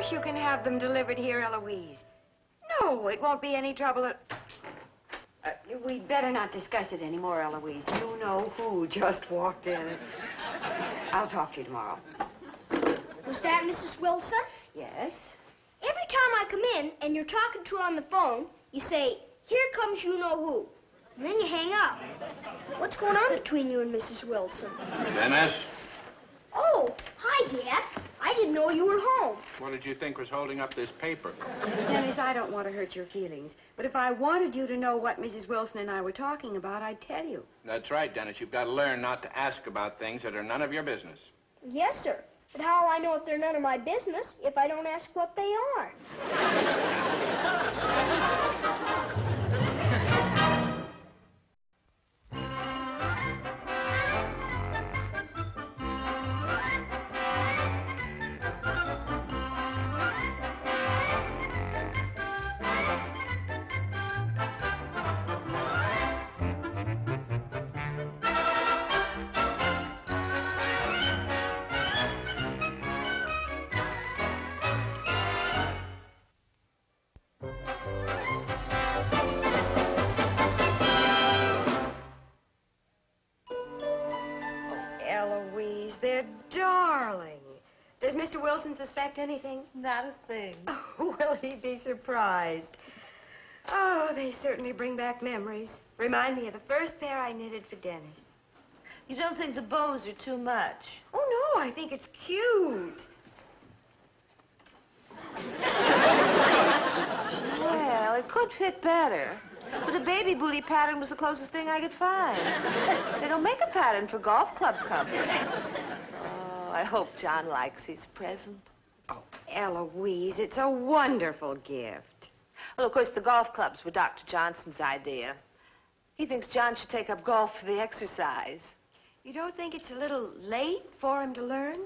course you can have them delivered here, Eloise. No, it won't be any trouble at... we'd better not discuss it anymore, Eloise. You know who just walked in. I'll talk to you tomorrow. Was that Mrs. Wilson? Yes? Every time I come in and you're talking to her on the phone, you say, "Here comes you-know-who." And then you hang up. What's going on between you and Mrs. Wilson? Menace? Oh, hi, Dad. I didn't know you were home. What did you think was holding up this paper? Dennis, I don't want to hurt your feelings, but if I wanted you to know what Mrs. Wilson and I were talking about, I'd tell you. That's right, Dennis. You've got to learn not to ask about things that are none of your business. Yes, sir. But how will I know if they're none of my business if I don't ask what they are? Eloise, they're darling. Does Mr. Wilson suspect anything? Not a thing. Oh, will he be surprised? Oh, they certainly bring back memories. Remind me of the first pair I knitted for Dennis. You don't think the bows are too much? Oh, no, I think it's cute. Well, it could fit better. But a baby booty pattern was the closest thing I could find. They don't make a pattern for golf club covers. Oh, I hope John likes his present. Oh, Eloise, it's a wonderful gift. Well, of course, the golf clubs were Dr. Johnson's idea. He thinks John should take up golf for the exercise. You don't think it's a little late for him to learn?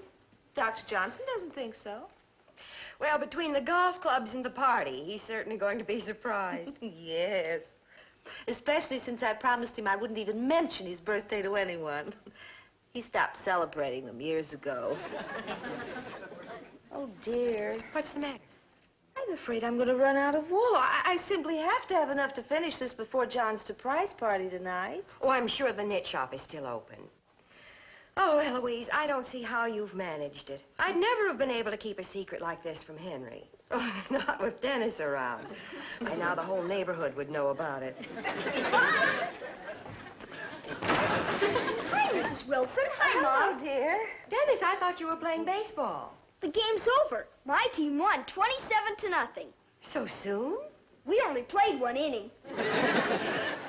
Dr. Johnson doesn't think so. Well, between the golf clubs and the party, he's certainly going to be surprised. Yes. Especially since I promised him I wouldn't even mention his birthday to anyone. He stopped celebrating them years ago. Oh, dear. What's the matter? I'm afraid I'm going to run out of wool. I simply have to have enough to finish this before John's surprise party tonight. Oh, I'm sure the knit shop is still open. Oh, Eloise, I don't see how you've managed it. I'd never have been able to keep a secret like this from Henry. Oh, not with Dennis around. By now, the whole neighborhood would know about it. Hi, Mrs. Wilson. Hi, Mom. Dear. Dennis, I thought you were playing baseball. The game's over. My team won 27-0. So soon? We only played one inning.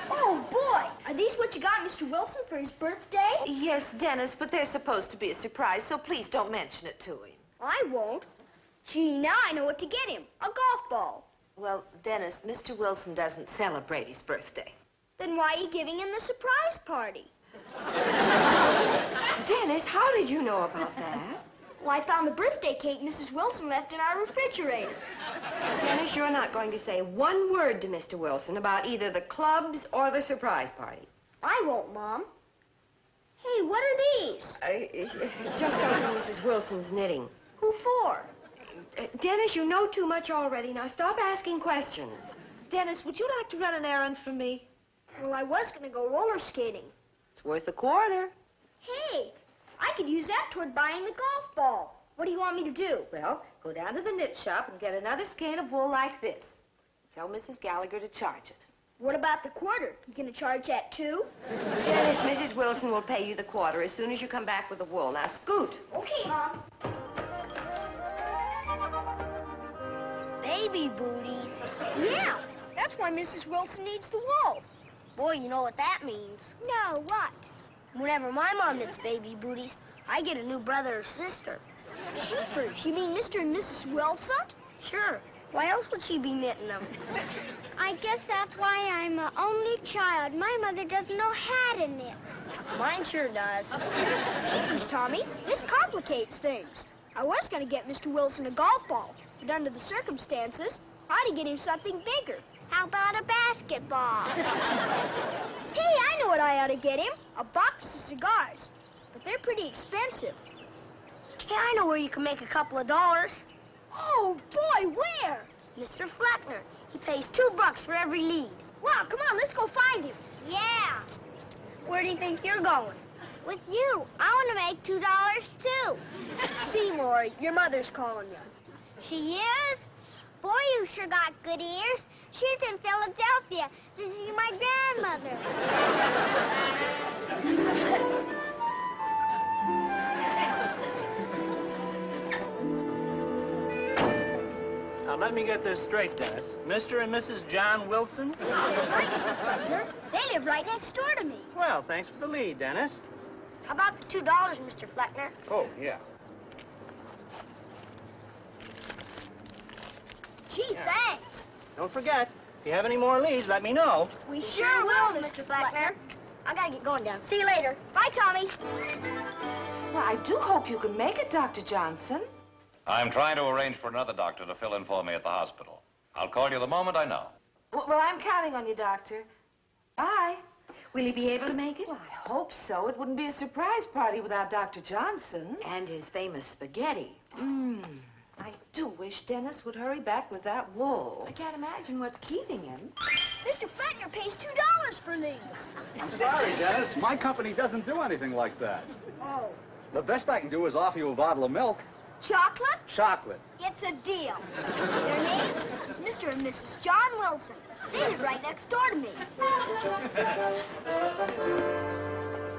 Oh, boy. Are these what you got Mr. Wilson for his birthday? Yes, Dennis, but they're supposed to be a surprise, so please don't mention it to him. I won't. Gee, now I know what to get him. A golf ball. Well, Dennis, Mr. Wilson doesn't celebrate his birthday. Then why are you giving him the surprise party? Dennis, how did you know about that? Well, I found the birthday cake Mrs. Wilson left in our refrigerator. Dennis, you're not going to say one word to Mr. Wilson about either the clubs or the surprise party. I won't, Mom. Hey, what are these? Just something Mrs. Wilson's knitting. Who for? Dennis, you know too much already. Now stop asking questions. Dennis, would you like to run an errand for me? Well, I was going to go roller skating. It's worth a quarter. Hey, I could use that toward buying the golf ball. What do you want me to do? Well, go down to the knit shop and get another skein of wool like this. Tell Mrs. Gallagher to charge it. What about the quarter? You gonna charge that too? Dennis, Mrs. Wilson will pay you the quarter as soon as you come back with the wool. Now scoot. Okay, Mom. Baby booties. Yeah, that's why Mrs. Wilson needs the wool. Boy, you know what that means. No, what? Whenever my mom knits baby booties, I get a new brother or sister. Jeepers, you mean Mr. and Mrs. Wilson? Sure. Why else would she be knitting them? I guess that's why I'm an only child. My mother doesn't know how to knit. Mine sure does. Jeepers, Tommy, this complicates things. I was going to get Mr. Wilson a golf ball, but under the circumstances, I ought to get him something bigger. How about a basketball? Hey, I know what I ought to get him. A box of cigars. But they're pretty expensive. Hey, I know where you can make a couple of dollars. Oh, boy, where? Mr. Fleckner. He pays $2 for every lead. Wow, come on, let's go find him. Yeah. Where do you think you're going? With you. I want to make $2 too. Seymour, your mother's calling you. She is? Boy, you sure got good ears. She's in Philadelphia visiting my grandmother. Now, let me get this straight, Dennis. Mr. and Mrs. John Wilson? That's right, Mr. Fleckner. They live right next door to me. Well, thanks for the lead, Dennis. How about the $2, Mr. Fleckner? Oh, yeah. Gee, thanks. Don't forget, if you have any more leads, let me know. We sure will, Mr. Fleckner. I gotta get going down. See you later. Bye, Tommy. Well, I do hope you can make it, Dr. Johnson. I'm trying to arrange for another doctor to fill in for me at the hospital. I'll call you the moment I know. Well, I'm counting on you, Doctor. Bye. Will he be able to make it? Well, I hope so. It wouldn't be a surprise party without Dr. Johnson. And his famous spaghetti. I do wish Dennis would hurry back with that wool. I can't imagine what's keeping him. Mr. Fleckner pays $2 for leads. I'm sorry, Dennis. My company doesn't do anything like that. Oh. The best I can do is offer you a bottle of milk. Chocolate? Chocolate. It's a deal. Their names is Mr. and Mrs. John Wilson. They live right next door to me.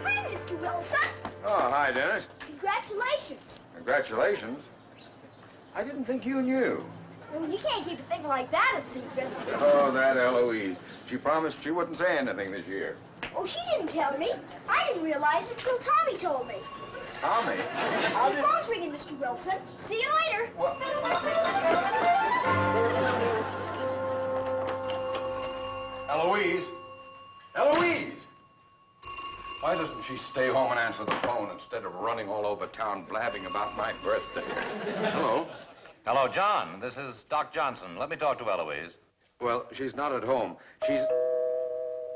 Hi, Mr. Wilson. Oh, hi, Dennis. Congratulations. Congratulations. I didn't think you knew. Well, you can't keep a thing like that a secret. Oh, that Eloise. She promised she wouldn't say anything this year. Oh, she didn't tell me. I didn't realize it until Tommy told me. Tommy? The phone's ringing, Mr. Wilson. See you later. Eloise? Eloise! Why doesn't she stay home and answer the phone instead of running all over town blabbing about my birthday? Hello? Hello, John. This is Doc Johnson. Let me talk to Eloise. Well, she's not at home. She's...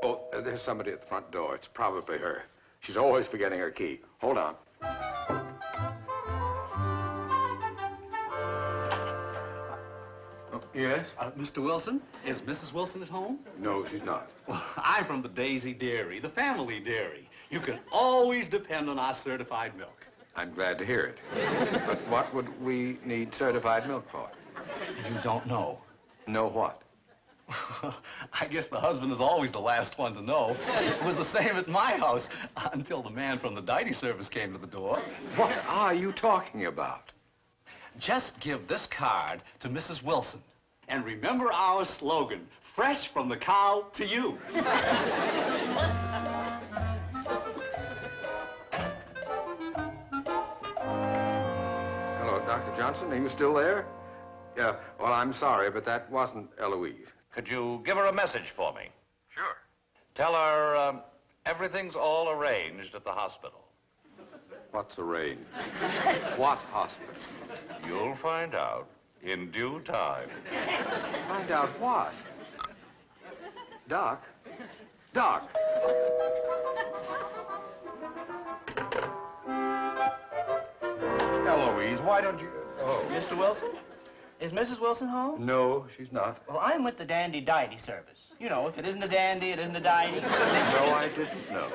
Oh, there's somebody at the front door. It's probably her. She's always forgetting her key. Hold on. Oh, yes? Mr. Wilson, is Mrs. Wilson at home? No, she's not. Well, I'm from the Daisy Dairy, the family dairy. You can always depend on our certified milk. I'm glad to hear it. But what would we need certified milk for? You don't know. Know what? I guess the husband is always the last one to know. It was the same at my house until the man from the diety service came to the door. What are you talking about? Just give this card to Mrs. Wilson. And remember our slogan, fresh from the cow to you. Hello, Dr. Johnson. Are you still there? Yeah, well, I'm sorry, but that wasn't Eloise. Could you give her a message for me? Sure. Tell her everything's all arranged at the hospital. What's arranged? What hospital? You'll find out in due time. Find out what? Doc? Doc! Eloise, why don't you... Oh. Mr. Wilson? Is Mrs. Wilson home? No, she's not. Well, I'm with the Dandy Diety service. You know, if it isn't a dandy, it isn't a diety. No, I didn't know.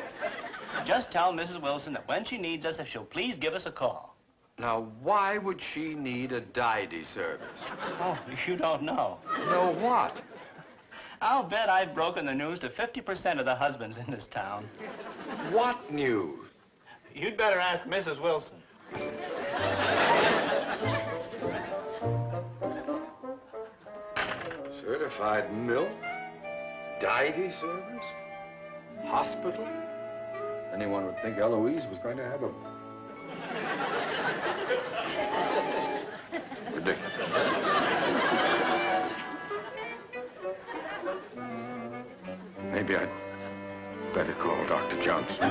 Just tell Mrs. Wilson that when she needs us, if she'll please give us a call. Now, why would she need a diety service? Oh, you don't know. Know what? I'll bet I've broken the news to 50% of the husbands in this town. What news? You'd better ask Mrs. Wilson. Certified milk? Diety service? Hospital? Anyone would think Eloise was going to have a... Ridiculous. Maybe I'd better call Dr. Johnson.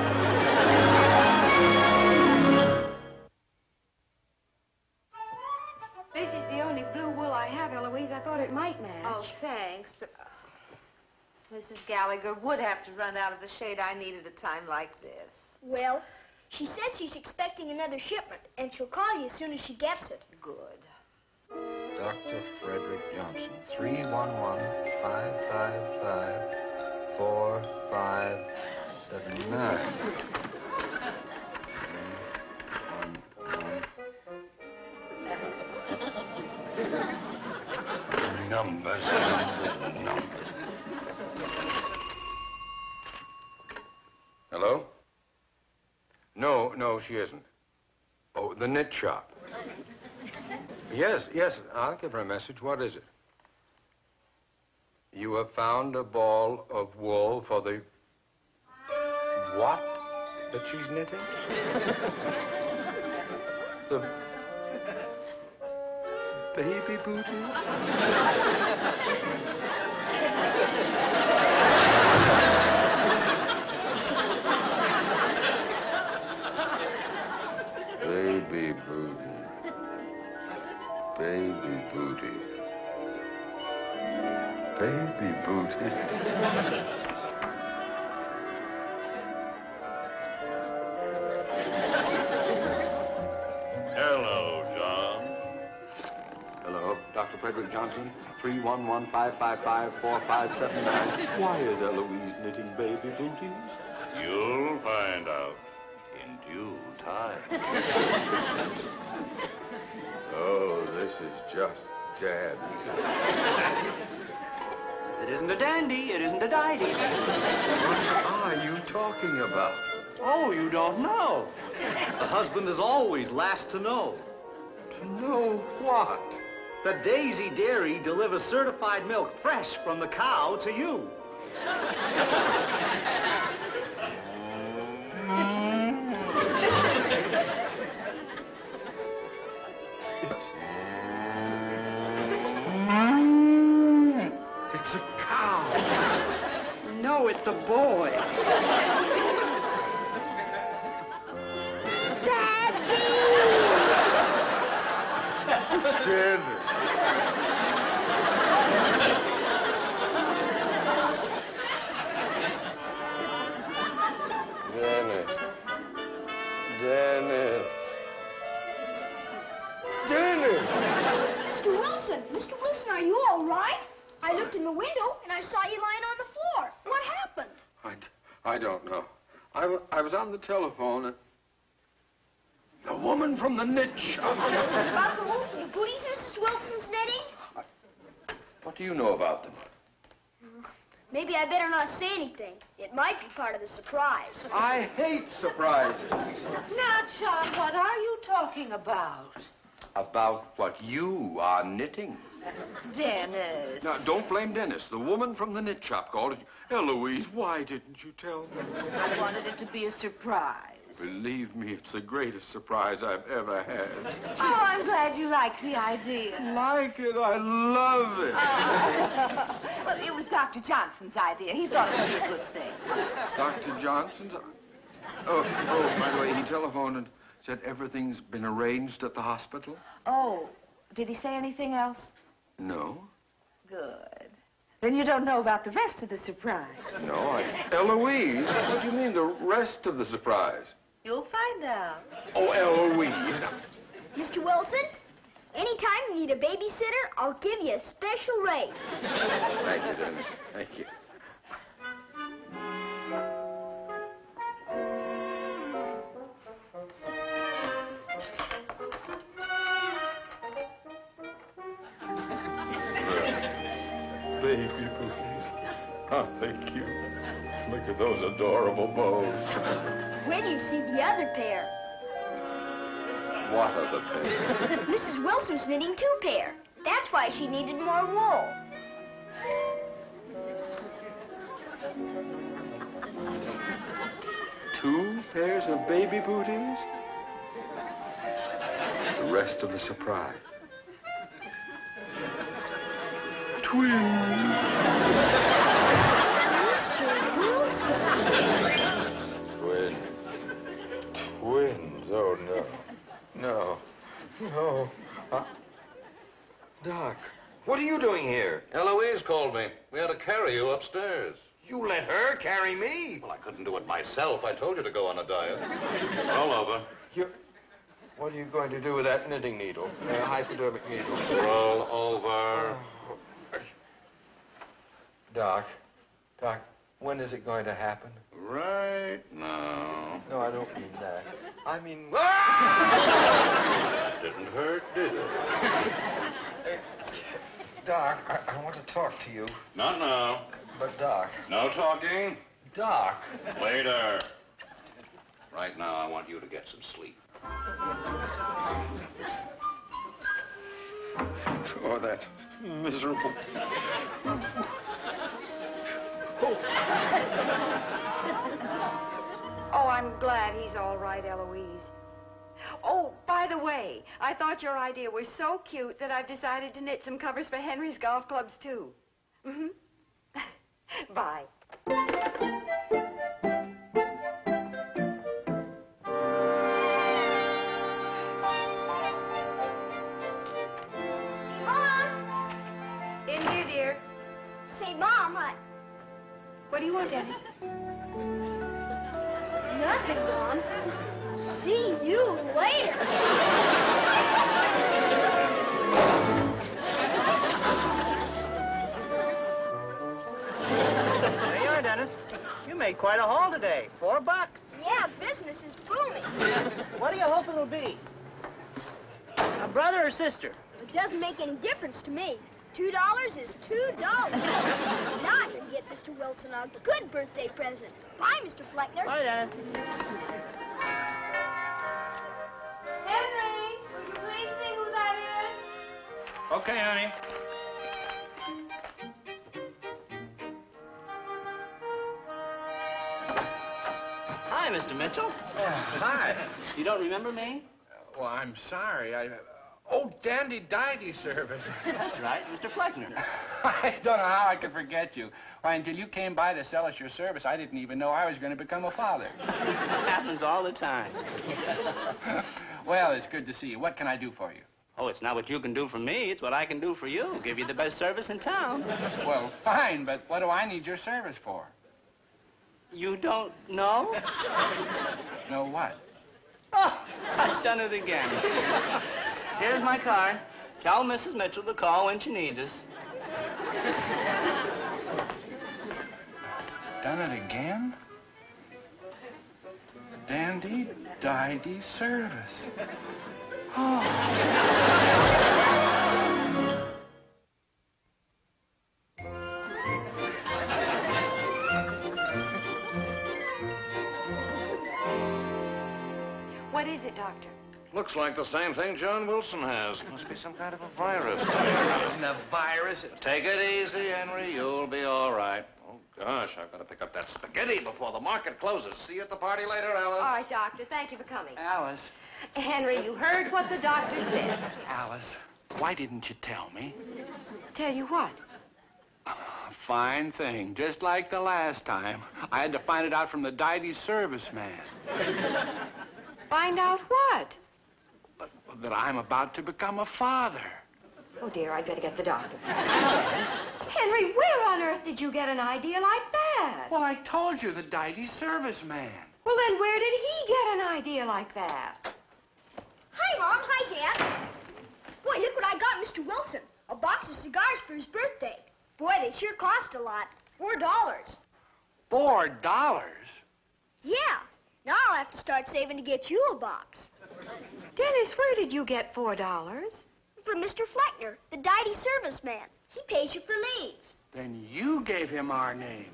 This is the only blue wool I have, Eloise. I thought it might match. Oh, thanks, but Mrs. Gallagher would have to run out of the shade I need at a time like this. Well, she says she's expecting another shipment, and she'll call you as soon as she gets it. Good. Dr. Frederick Johnson, 311-555-4579. Numbers. Hello? No, she isn't. Oh, the knit shop. Yes, I'll give her a message. What is it? You have found a ball of wool for the... What? That she's knitting? The... baby booty? Baby booty. Baby booty. Baby booty. Hello, John. Hello, Dr. Frederick Johnson, 311-555-4579. Why is Eloise knitting baby booties? You'll find out in due time. Oh, this is just dead. It isn't a dandy, it isn't a didy. What are you talking about? Oh, you don't know. The husband is always last to know. To know what? The Daisy Dairy delivers certified milk fresh from the cow to you. It's a cow. No, it's a boy. Dead. Dennis. Mr. Wilson, are you all right? I looked in the window and I saw you lying on the floor. What happened? I don't know. I was on the telephone and... The woman from the knit shop. About the wolf and the booties Mrs. Wilson's knitting? What do you know about them? Maybe I better not say anything. It might be part of the surprise. I hate surprises. Now, John, what are you talking about? About what you are knitting. Dennis. Now, don't blame Dennis. The woman from the knit shop called. Eloise, why didn't you tell me? I wanted it to be a surprise. Believe me, it's the greatest surprise I've ever had. Oh, I'm glad you like the idea. Like it? I love it. Well, it was Dr. Johnson's idea. He thought it would be a good thing. Dr. Johnson's? Oh, by the way, he telephoned and said everything's been arranged at the hospital. Oh, did he say anything else? No. Good. Then you don't know about the rest of the surprise. No, Eloise? What do you mean, the rest of the surprise? You'll find out. Oh, Eloise. Mr. Wilson, anytime you need a babysitter, I'll give you a special rate. Thank you, Dennis. Thank you. Baby booties. Oh, thank you. Look at those adorable bows. Where do you see the other pair? What other pair? Mrs. Wilson's knitting 2 pair. That's why she needed more wool. Two pairs of baby booties? The rest of the surprise. Twins. Mr. Wilson. Twins. Oh, no. No. Doc, what are you doing here? Eloise called me. We had to carry you upstairs. You let her carry me. Well, I couldn't do it myself. I told you to go on a diet. All over. What are you going to do with that knitting needle? Hypodermic needle. Roll over. Doc, when is it going to happen? Right now. No, I don't mean that. I mean... Didn't hurt, did it? Doc, I want to talk to you. Not now. But, Doc... No talking. Doc... Later. Right now, I want you to get some sleep. Oh, that miserable... Oh, I'm glad he's all right, Eloise. Oh, by the way, I thought your idea was so cute that I've decided to knit some covers for Henry's golf clubs, too. Mm-hmm. Bye. In here, dear. Say, Mom, What do you want, Dennis? nothing, Mom. See you later. There you are, Dennis. You made quite a haul today. $4. Yeah, business is booming. What do you hope it'll be? A brother or sister? It doesn't make any difference to me. $2 is $2. Now I can get Mr. Wilson a good birthday present. Bye, Mr. Fleckner. Bye, Dennis. Henry, would you please see who that is? Okay, honey. Hi, Mr. Mitchell. Hi. You don't remember me? Well, I'm sorry. Oh, dandy-didy service. That's right, Mr. Fleckner. I don't know how I could forget you. Why, until you came by to sell us your service, I didn't even know I was going to become a father. It happens all the time. Well, it's good to see you. What can I do for you? Oh, it's not what you can do for me. It's what I can do for you. Give you the best service in town. Well, fine, but what do I need your service for? You don't know? Know what? Oh, I've done it again. Here's my card. Tell Mrs. Mitchell to call when she needs us. Done it again? Dandy-didy service. Oh. What is it, Doctor? Looks like the same thing John Wilson has. Must be some kind of a virus. It isn't a virus. Take it easy, Henry. You'll be all right. Oh, gosh, I've got to pick up that spaghetti before the market closes. See you at the party later, Alice. All right, Doctor. Thank you for coming. Alice. Henry, you heard what the doctor said. Alice, why didn't you tell me? Tell you what? Fine thing. Just like the last time. I had to find it out from the Didy serviceman. Find out what? That I'm about to become a father. Oh, dear, I'd better get the doctor. Henry, where on earth did you get an idea like that? Well, I told you, the Didy serviceman. Well, then where did he get an idea like that? Hi, Mom. Hi, Dad. Boy, look what I got Mr. Wilson. A box of cigars for his birthday. Boy, they sure cost a lot. $4. $4? Yeah. Now I'll have to start saving to get you a box. Dennis, where did you get $4? From Mr. Fleckner, the Didy serviceman. He pays you for leads. Then you gave him our name.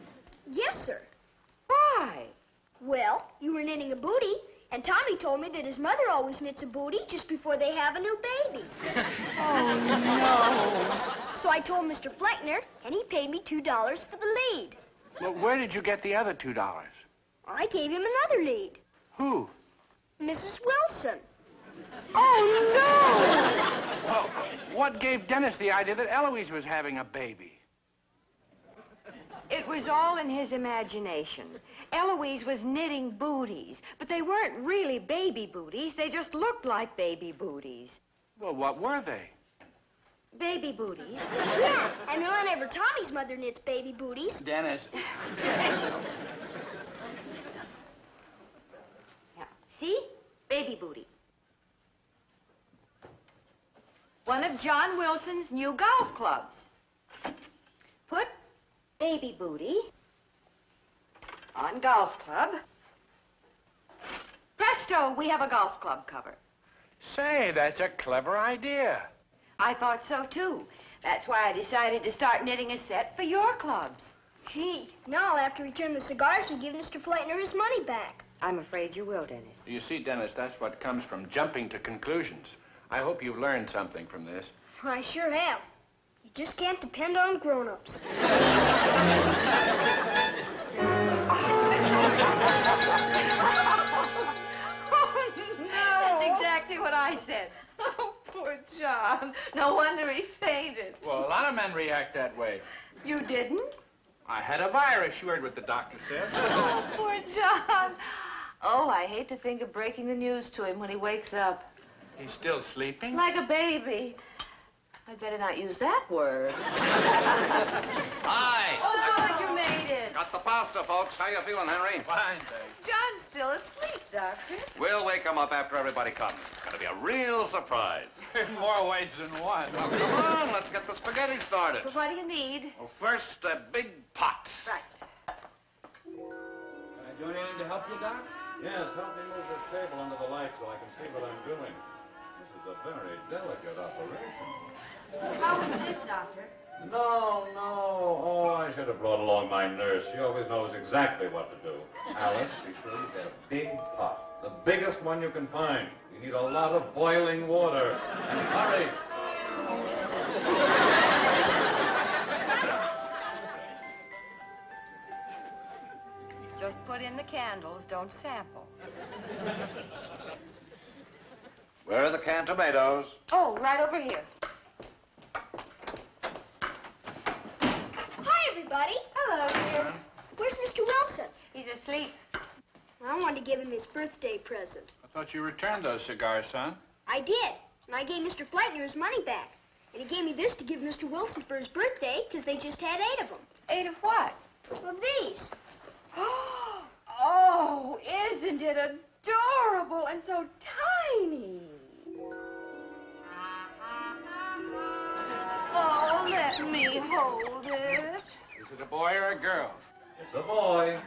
Yes, sir. Why? Well, you were knitting a booty, and Tommy told me that his mother always knits a booty just before they have a new baby. Oh, no. So I told Mr. Fleckner, and he paid me $2 for the lead. Well, where did you get the other $2? I gave him another lead. Who? Mrs. Wilson. Oh, Well, what gave Dennis the idea that Eloise was having a baby? no. It was all in his imagination. Eloise was knitting booties, but they weren't really baby booties. They just looked like baby booties. Well, what were they? Baby booties. Yeah, and whenever Tommy's mother knits baby booties. Dennis. Yeah. See? Baby booty. one of John Wilson's new golf clubs. Put Baby Booty on golf club. Presto, we have a golf club cover. Say, that's a clever idea. I thought so, too. That's why I decided to start knitting a set for your clubs. Gee, now I'll have to return the cigars and give Mr. Flightner his money back. I'm afraid you will, Dennis. You see, Dennis, that's what comes from jumping to conclusions. I hope you've learned something from this. I sure have. You just can't depend on grown-ups. No. That's exactly what I said. Oh, poor John. No wonder he fainted. Well, a lot of men react that way. You didn't? I had a virus, you heard what the doctor said. Oh, poor John. Oh, I hate to think of breaking the news to him when he wakes up. He's still sleeping? Like a baby. I'd better not use that word. Hi. Oh, good, you made it. Got the pasta, folks. How you feeling, Henry? Fine, thanks. John's still asleep, Doctor. We'll wake him up after everybody comes. It's going to be a real surprise. In more ways than one. Well, come on, let's get the spaghetti started. But what do you need? Well, first, a big pot. Right. Can I do anything to help you, Doc? Yes, help me move this table under the light so I can see what I'm doing. This is a very delicate operation. How was this, Doctor? No. Oh, I should have brought along my nurse. She always knows exactly what to do. Alice, be sure you get a big pot. The biggest one you can find. You need a lot of boiling water. And hurry. Just put in the candles, don't sample. Where are the canned tomatoes? Oh, right over here. Hi, everybody. Hello, dear. Where's Mr. Wilson? He's asleep. I wanted to give him his birthday present. I thought you returned those cigars, son. I did, and I gave Mr. Flightner his money back. And he gave me this to give Mr. Wilson for his birthday, because they just had 8 of them. 8 of what? Of these. Oh, isn't it adorable and so tiny? Oh, let me hold it. Is it a boy or a girl? It's a boy.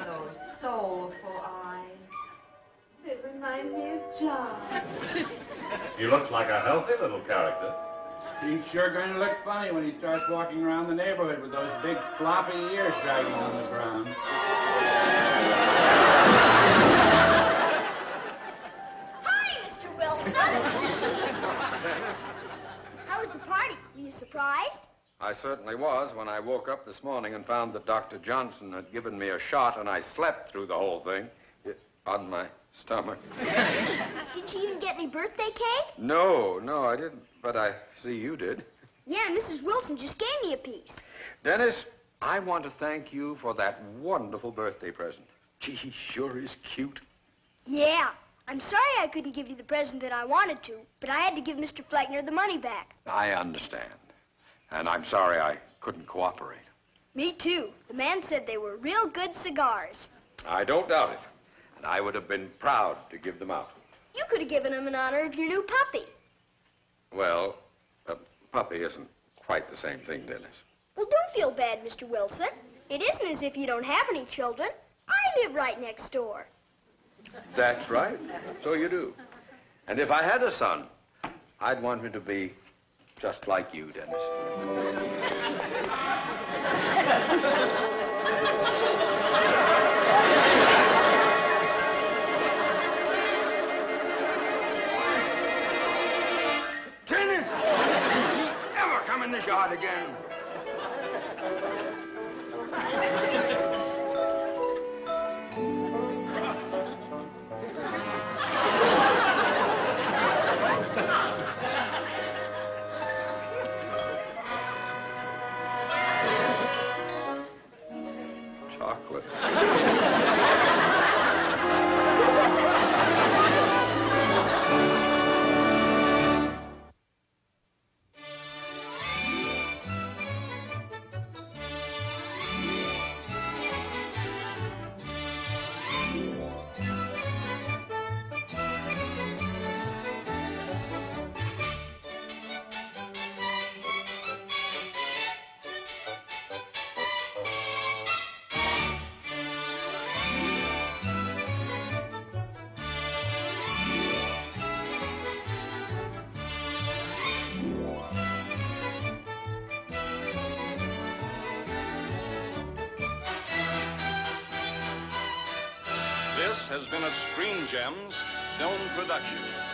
Those soulful eyes. They remind me of John. He looks like a healthy little character. He's sure going to look funny when he starts walking around the neighborhood with those big floppy ears dragging on the ground. Hi, Mr. Wilson. How was the party? Were you surprised? I certainly was when I woke up this morning and found that Dr. Johnson had given me a shot and I slept through the whole thing on my stomach. Didn't you even get any birthday cake? No, I didn't, but I see you did. Yeah, Mrs. Wilson just gave me a piece. Dennis, I want to thank you for that wonderful birthday present. Gee, he sure is cute. Yeah. I'm sorry I couldn't give you the present that I wanted to, but I had to give Mr. Fleckner the money back. I understand. And I'm sorry I couldn't cooperate. Me too. The man said they were real good cigars. I don't doubt it. And I would have been proud to give them out. You could have given him in honor of your new puppy. Well, a puppy isn't quite the same thing, Dennis. Well, don't feel bad, Mr. Wilson. It isn't as if you don't have any children. I live right next door. That's right. So you do. And if I had a son, I'd want him to be just like you, Dennis. Dennis! Ever come in this yard again? Chocolate. This has been a Screen Gems film production.